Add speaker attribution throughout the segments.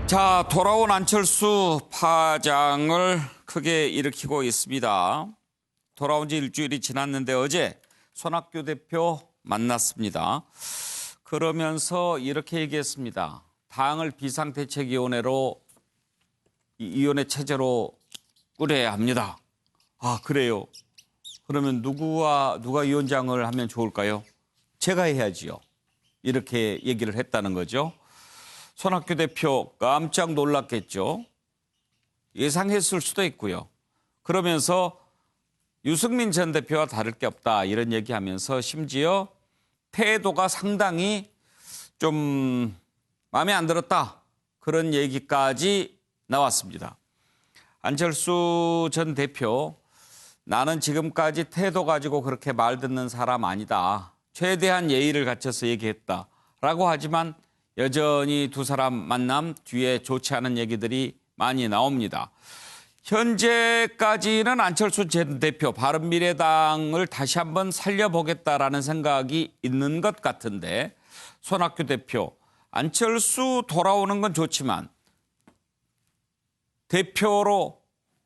Speaker 1: 자, 돌아온 안철수 파장을 크게 일으키고 있습니다. 돌아온 지 일주일이 지났는데 어제 손학규 대표 만났습니다. 그러면서 이렇게 얘기했습니다. 당을 비상대책위원회로 위원회 체제로 꾸려야 합니다. 아, 그래요? 그러면 누가 위원장을 하면 좋을까요? 제가 해야지요. 이렇게 얘기를 했다는 거죠. 손학규 대표 깜짝 놀랐겠죠. 예상했을 수도 있고요. 그러면서 유승민 전 대표와 다를 게 없다 이런 얘기하면서 심지어 태도가 상당히 좀 마음에 안 들었다 그런 얘기까지 나왔습니다. 안철수 전 대표, 나는 지금까지 태도 가지고 그렇게 말 듣는 사람 아니다. 최대한 예의를 갖춰서 얘기했다라고 하지만 여전히 두 사람 만남 뒤에 좋지 않은 얘기들이 많이 나옵니다. 현재까지는 안철수 전 대표 바른미래당을 다시 한번 살려보겠다라는 생각이 있는 것 같은데 손학규 대표, 안철수 돌아오는 건 좋지만 대표로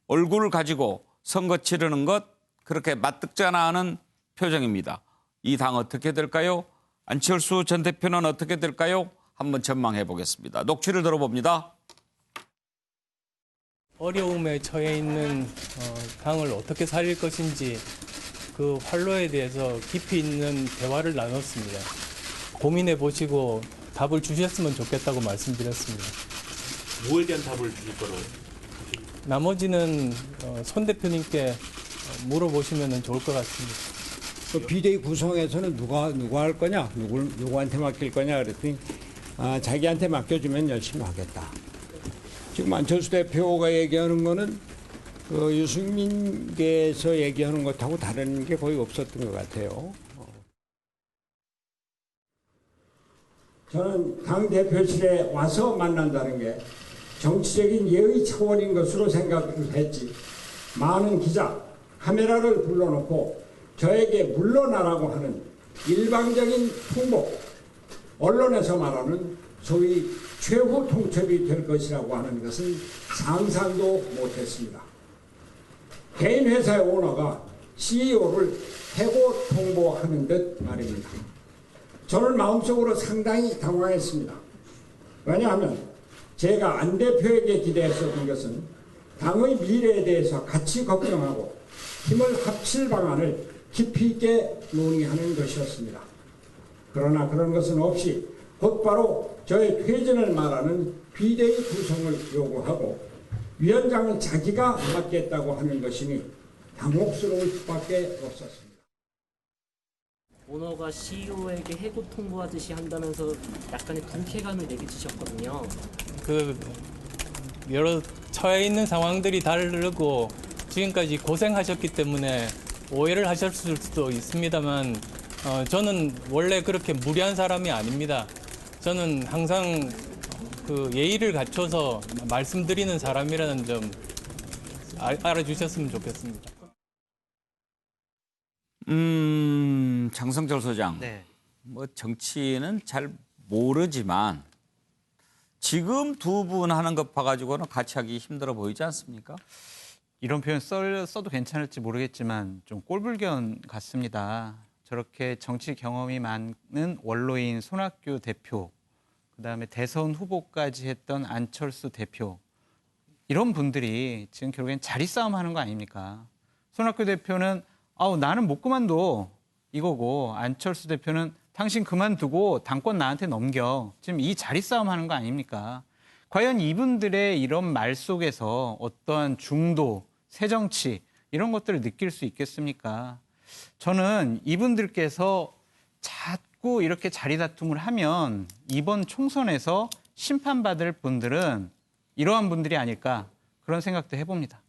Speaker 1: 얼굴을 가지고 선거 치르는 것 그렇게 맞득잖아 하는 표정입니다. 이 당 어떻게 될까요? 안철수 전 대표는 어떻게 될까요? 한번 전망해 보겠습니다. 녹취를 들어봅니다.
Speaker 2: 어려움에 처해 있는 당을 어떻게 살릴 것인지 그 활로에 대해서 깊이 있는 대화를 나눴습니다. 고민해 보시고 답을 주셨으면 좋겠다고 말씀드렸습니다.
Speaker 3: 무엇에 대한 답을 주실 거라고?
Speaker 2: 나머지는 손 대표님께 물어보시면 좋을 것 같습니다.
Speaker 4: 그 비대위 구성에서는 누가 할 거냐, 누구한테 맡길 거냐 그랬더니 자기한테 맡겨주면 열심히 하겠다. 지금 안철수 대표가 얘기하는 거는 유승민께서 얘기하는 것하고 다른 게 거의 없었던 것 같아요. 저는 당 대표실에 와서 만난다는 게 정치적인 예의 차원인 것으로 생각을 했지. 많은 기자, 카메라를 불러놓고 저에게 물러나라고 하는 일방적인 풍복, 언론에서 말하는 소위 최후 통첩이 될 것이라고 하는 것은 상상도 못했습니다. 개인 회사의 오너가 CEO를 해고 통보하는 듯 말입니다. 저는 마음속으로 상당히 당황했습니다. 왜냐하면 제가 안 대표에게 기대했었던 것은 당의 미래에 대해서 같이 걱정하고 힘을 합칠 방안을 깊이 있게 논의하는 것이었습니다. 그러나 그런 것은 없이 곧바로 저의 퇴진을 말하는 비대위 구성을 요구하고 위원장은 자기가 맡겠다고 하는 것이니 당혹스러울 수밖에 없었습니다.
Speaker 5: 오너가 CEO에게 해고 통보하듯이 한다면서 약간의 불쾌감을 내비치셨거든요.
Speaker 2: 여러 처해 있는 상황들이 다르고 지금까지 고생하셨기 때문에 오해를 하셨을 수도 있습니다만 저는 원래 그렇게 무리한 사람이 아닙니다. 저는 항상 그 예의를 갖춰서 말씀드리는 사람이라는 점 알아주셨으면 좋겠습니다.
Speaker 1: 장성철 소장,
Speaker 6: 네.
Speaker 1: 뭐 정치는 잘 모르지만 지금 두 분 하는 것 봐가지고는 같이 하기 힘들어 보이지 않습니까?
Speaker 6: 이런 표현 써도 괜찮을지 모르겠지만 좀 꼴불견 같습니다. 저렇게 정치 경험이 많은 원로인 손학규 대표, 그다음에 대선 후보까지 했던 안철수 대표, 이런 분들이 지금 결국엔 자리 싸움 하는 거 아닙니까? 손학규 대표는 나는 못 그만둬 이거고, 안철수 대표는 당신 그만두고 당권 나한테 넘겨. 지금 이 자리 싸움 하는 거 아닙니까? 과연 이분들의 이런 말 속에서 어떠한 중도, 새정치 이런 것들을 느낄 수 있겠습니까? 저는 이분들께서 자꾸 이렇게 자리 다툼을 하면 이번 총선에서 심판받을 분들은 이러한 분들이 아닐까 그런 생각도 해봅니다.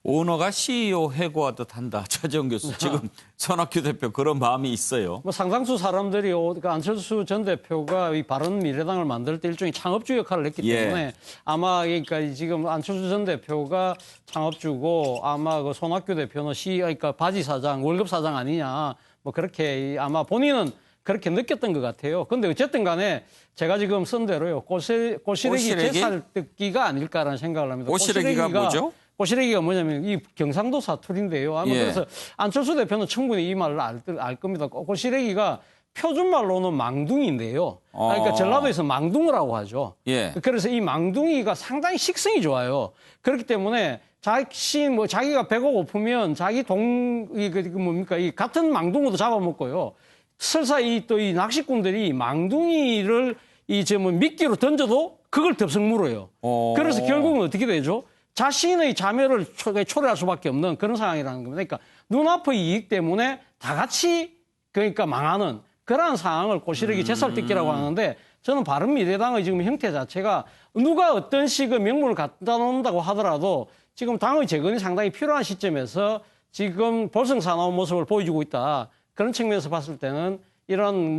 Speaker 1: 오너가 CEO 해고하듯 한다. 차재원 교수, 지금 손학규 대표 그런 마음이 있어요.
Speaker 7: 뭐 상당수 사람들이 안철수 전 대표가 이 바른미래당을 만들 때 일종의 창업주 역할을 했기 때문에 아마 그러니까 지금 안철수 전 대표가 창업주고 아마 그 손학규 대표는 그러니까 바지 사장, 월급 사장 아니냐 뭐 그렇게 아마 본인은 그렇게 느꼈던 것 같아요. 근데 어쨌든 간에 제가 지금 쓴 대로요. 꼬시래기 제살뜯기가 아닐까라는 생각을 합니다.
Speaker 1: 꼬시래기가 뭐죠?
Speaker 7: 꼬시래기가 뭐냐면 이 경상도 사투리인데요. 아마
Speaker 1: 예.
Speaker 7: 그래서 안철수 대표는 충분히 이 말을 알 겁니다. 꼬시래기가 표준말로는 망둥이인데요. 그러니까 전라도에서 망둥어라고 하죠.
Speaker 1: 예.
Speaker 7: 그래서 이 망둥이가 상당히 식성이 좋아요. 그렇기 때문에 자기가 배가 고프면 자기 이 같은 망둥어도 잡아먹고요. 설사 이 낚시꾼들이 망둥이를 미끼로 던져도 그걸 덥석 물어요. 그래서 결국은 어떻게 되죠? 자신의 자멸을 초래할 수밖에 없는 그런 상황이라는 겁니다. 그러니까 눈앞의 이익 때문에 다 같이 그러니까 망하는 그러한 상황을 꼬시래기 제살뜯기라고 하는데 저는 바른미래당의 지금 형태 자체가 누가 어떤 식의 명분을 갖다 놓는다고 하더라도 지금 당의 재건이 상당히 필요한 시점에서 지금 볼성사나운 모습을 보여주고 있다. 그런 측면에서 봤을 때는 이런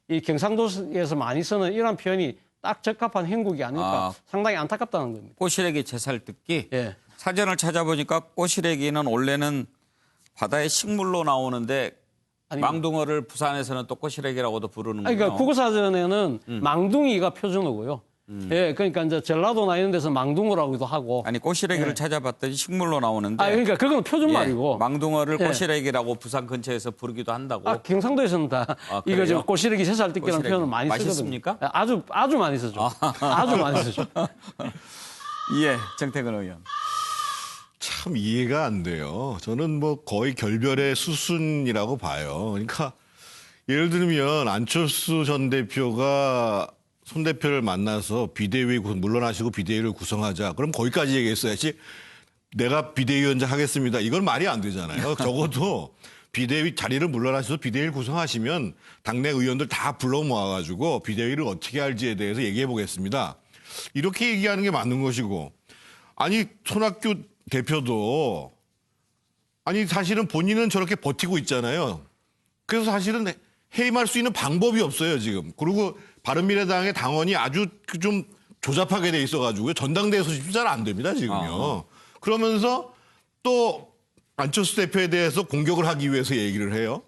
Speaker 7: 이 경상도에서 많이 쓰는 이런 표현이 딱 적합한 행국이 아닐까 상당히 안타깝다는 겁니다.
Speaker 1: 꼬시래기 제살뜯기.
Speaker 7: 예.
Speaker 1: 사전을 찾아보니까 꼬시래기는 원래는 바다의 식물로 나오는데 망둥어를 부산에서는 또 꼬시래기라고도 부르는군요.
Speaker 7: 그러니까 국어사전에는 망둥이가 표준어고요. 예, 그러니까 이제 전라도나 이런 데서 망둥어라고도 하고.
Speaker 1: 아니 꼬시래기를 찾아봤더니 식물로 나오는데.
Speaker 7: 그러니까 그건 표준말이고.
Speaker 1: 망둥어를 꼬시래기라고 부산 근처에서 부르기도 한다고.
Speaker 7: 경상도에서는 다 이거 저 꼬시래기 제살뜯기라는 표현을 많이 쓰거든요.
Speaker 1: 맛있습니까?
Speaker 7: 아주 많이 쓰죠. 아주 많이 쓰죠.
Speaker 1: 예, 정태근 의원.
Speaker 8: 참 이해가 안 돼요. 저는 뭐 거의 결별의 수순이라고 봐요. 그러니까 예를 들면 안철수 전 대표가 손 대표를 만나서 비대위 물러나시고 비대위를 구성하자. 그럼 거기까지 얘기했어야지. 내가 비대위원장 하겠습니다. 이건 말이 안 되잖아요. 적어도 비대위 자리를 물러나셔서 비대위를 구성하시면 당내 의원들 다 불러 모아가지고 비대위를 어떻게 할지에 대해서 얘기해 보겠습니다. 이렇게 얘기하는 게 맞는 것이고. 아니 손학규 대표도 아니 사실은 본인은 저렇게 버티고 있잖아요. 그래서 사실은 해임할 수 있는 방법이 없어요 지금. 그리고 바른미래당의 당원이 아주 좀 조잡하게 돼 있어가지고 전당대회 소집도 잘 안 됩니다 지금요. 그러면서 또 안철수 대표에 대해서 공격을 하기 위해서 얘기를 해요.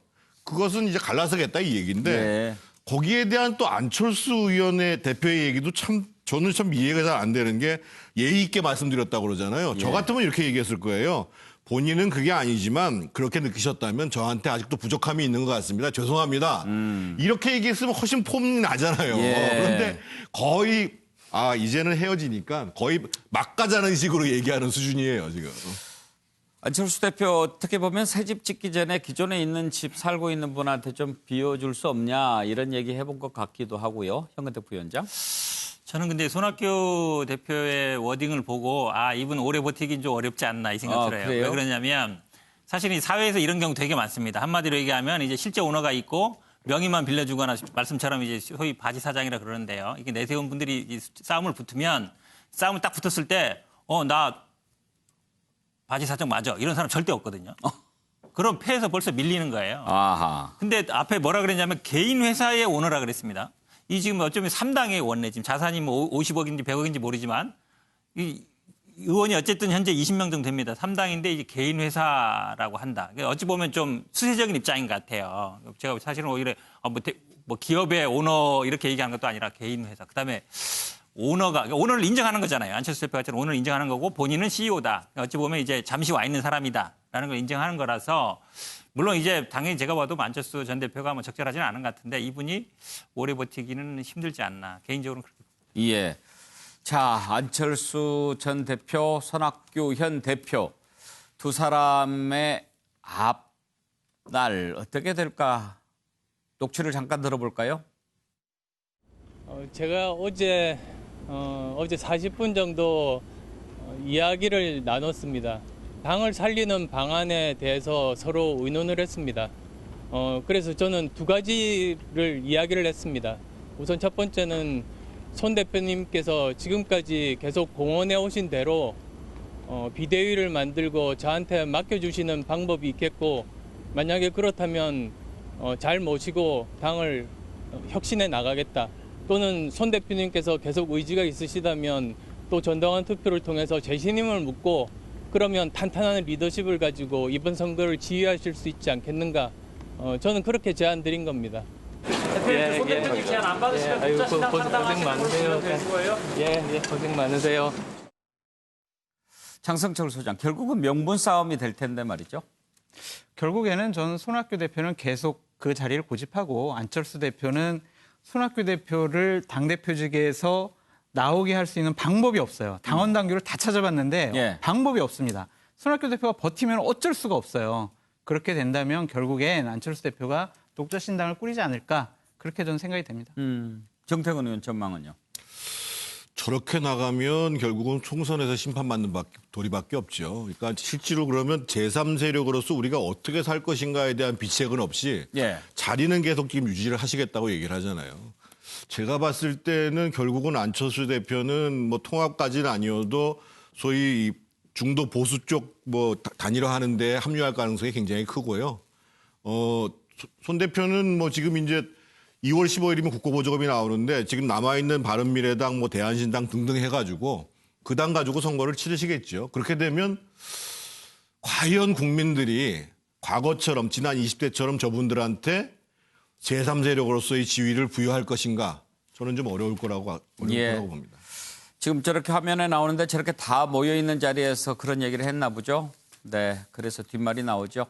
Speaker 8: 그것은 이제 갈라서겠다 이 얘기인데
Speaker 1: 네.
Speaker 8: 거기에 대한 또 안철수 의원의 대표의 얘기도 참 저는 참 이해가 잘 안 되는 게 예의 있게 말씀드렸다고 그러잖아요. 저 같으면 이렇게 얘기했을 거예요. 본인은 그게 아니지만 그렇게 느끼셨다면 저한테 아직도 부족함이 있는 것 같습니다. 죄송합니다. 이렇게 얘기했으면 훨씬 폼이 나잖아요.
Speaker 1: 예.
Speaker 8: 그런데 거의 이제는 헤어지니까 거의 막 가자는 식으로 얘기하는 수준이에요 지금.
Speaker 1: 안철수 대표 어떻게 보면 새 집 짓기 전에 기존에 있는 집 살고 있는 분한테 좀 비워줄 수 없냐 이런 얘기 해본 것 같기도 하고요. 현근택 부위원장.
Speaker 9: 저는 근데 손학규 대표의 워딩을 보고 이분 오래 버티긴 좀 어렵지 않나 이 생각 들어요.
Speaker 1: 그래요?
Speaker 9: 왜 그러냐면 사실 이 사회에서 이런 경우 되게 많습니다. 한마디로 얘기하면 이제 실제 오너가 있고 명의만 빌려주거나 말씀처럼 이제 소위 바지 사장이라 그러는데요. 이게 내세운 분들이 이 싸움을 딱 붙었을 때 나 바지 사장 맞아 이런 사람 절대 없거든요. 그럼 패에서 벌써 밀리는 거예요.
Speaker 1: 아하.
Speaker 9: 근데 앞에 뭐라 그랬냐면 개인 회사의 오너라 그랬습니다. 이 지금 어쩌면 3당의 원내 지금 자산이 뭐 50억인지 100억인지 모르지만 이 의원이 어쨌든 현재 20명 정도 됩니다. 3당인데 이제 개인 회사라고 한다. 어찌 보면 좀 수세적인 입장인 것 같아요. 제가 사실은 오히려 뭐 기업의 오너 이렇게 얘기하는 것도 아니라 개인 회사. 그다음에 오너를 인정하는 거잖아요. 안철수 대표 같은 오너를 인정하는 거고 본인은 CEO다. 어찌 보면 이제 잠시 와 있는 사람이다라는 걸 인정하는 거라서 물론 이제 당연히 제가 봐도 안철수 전 대표가 뭐 적절하지는 않은 것 같은데 이분이 오래 버티기는 힘들지 않나. 개인적으로는 그렇게.
Speaker 1: 예. 자, 안철수 전 대표, 손학규 현 대표 두 사람의 앞날 어떻게 될까? 녹취를 잠깐 들어볼까요?
Speaker 2: 제가 어제 40분 정도 이야기를 나눴습니다. 당을 살리는 방안에 대해서 서로 의논을 했습니다. 그래서 저는 두 가지를 이야기를 했습니다. 우선 첫 번째는 손 대표님께서 지금까지 계속 공언해 오신 대로 비대위를 만들고 저한테 맡겨주시는 방법이 있겠고 만약에 그렇다면 잘 모시고 당을 혁신해 나가겠다. 또는 손 대표님께서 계속 의지가 있으시다면 또 전당원 투표를 통해서 재신임을 묻고 그러면 탄탄한 리더십을 가지고 이번 선거를 지휘하실 수 있지 않겠는가. 저는 그렇게 제안 드린 겁니다.
Speaker 5: 대표님 손 대표님 제안 안 받으시면 독자신당 상당하시는 걸로 되는 거예요?
Speaker 2: 고생 많으세요.
Speaker 1: 장성철 소장, 결국은 명분 싸움이 될 텐데 말이죠.
Speaker 6: 결국에는 저는 손학규 대표는 계속 그 자리를 고집하고 안철수 대표는 손학규 대표를 당대표직에서 나오게 할 수 있는 방법이 없어요. 당원 당규를 다 찾아봤는데
Speaker 1: 예.
Speaker 6: 방법이 없습니다. 손학규 대표가 버티면 어쩔 수가 없어요. 그렇게 된다면 결국엔 안철수 대표가 독자신당을 꾸리지 않을까 그렇게 저는 생각이 됩니다.
Speaker 1: 정태근 의원 전망은요?
Speaker 8: 저렇게 나가면 결국은 총선에서 심판받는 도리밖에 없죠. 그러니까 실제로 그러면 제3세력으로서 우리가 어떻게 살 것인가에 대한 비책은 없이
Speaker 1: 예.
Speaker 8: 자리는 계속 지금 유지를 하시겠다고 얘기를 하잖아요. 제가 봤을 때는 결국은 안철수 대표는 뭐 통합까지는 아니어도 소위 이 중도 보수 쪽 뭐 단일화하는데 합류할 가능성이 굉장히 크고요. 손 대표는 뭐 지금 이제 2월 15일이면 국고보조금이 나오는데 지금 남아있는 바른미래당, 뭐 대한신당 등등 해가지고 그 당 가지고 선거를 치르시겠죠. 그렇게 되면 과연 국민들이 과거처럼 지난 20대처럼 저분들한테 제3세력으로서의 지위를 부여할 것인가 저는 좀 어려울 거라고 봅니다.
Speaker 1: 지금 저렇게 화면에 나오는데 저렇게 다 모여 있는 자리에서 그런 얘기를 했나 보죠. 네, 그래서 뒷말이 나오죠.